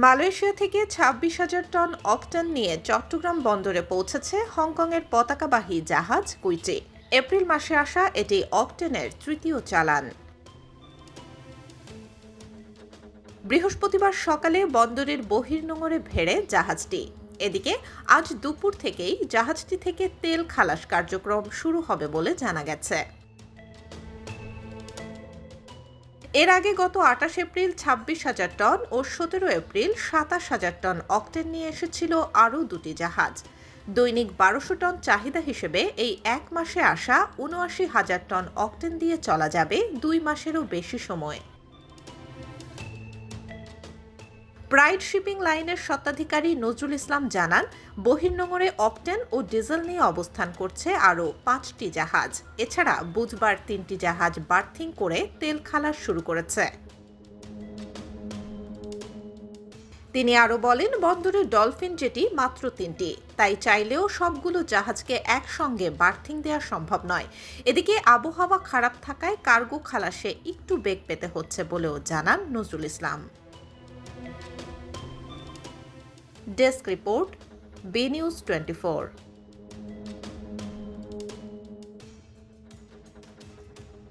Malaysia থেকে ২৬,০০০ ton octane নিয়ে চট্টগ্রাম বন্দরে পৌঁছেছে হংকংয়ের পতাকাবাহী জাহাজ কুইটি। এপ্রিল মাসে আসা এটি অকটেনের তৃতীয় চালান। বৃহস্পতিবার সকালে বন্দরের বহির্নোঙরে ভেড়ে জাহাজটি। এদিকে আজ দুপুর থেকেই জাহাজটি থেকে তেল খালাস কার্যক্রম শুরু হবে বলে জানা গেছে। এর আগে গত ২৮ এপ্রিল ২৬,০০০ টন ও ১৭ এপ্রিল ২৭,০০০ টন অকটেন নিয়ে এসেছিল আরও দুটি জাহাজ। দৈনিক ১২০০ টন চাহিদা হিসেবে এই এক মাসে আসা ৭৯,০০০ টন অকটেন দিয়ে চলা যাবে ২ মাসেরও বেশি সময়। প্রাইড শিপিং লাইনের স্বত্বাধিকারী নজরুল ইসলাম জানান, বহির্নোঙরে অকটেন ও ডিজেল নিয়ে অবস্থান করছে আরও ৫টি জাহাজ। এছাড়া বুধবার ৩টি জাহাজ বার্থিং করে তেল খালাস শুরু করেছে। তিনি আরও বলেন, বন্দরে ডলফিন জেটি মাত্র ৩টি, তাই চাইলেও সবগুলো জাহাজকে একসঙ্গে বার্থিং দেওয়া সম্ভব নয়। এদিকে আবহাওয়া খারাপ থাকায় কার্গো খালাসে একটু বেগ পেতে হচ্ছে বলেও জানান Nazrul Islam. Desk report, B news 24।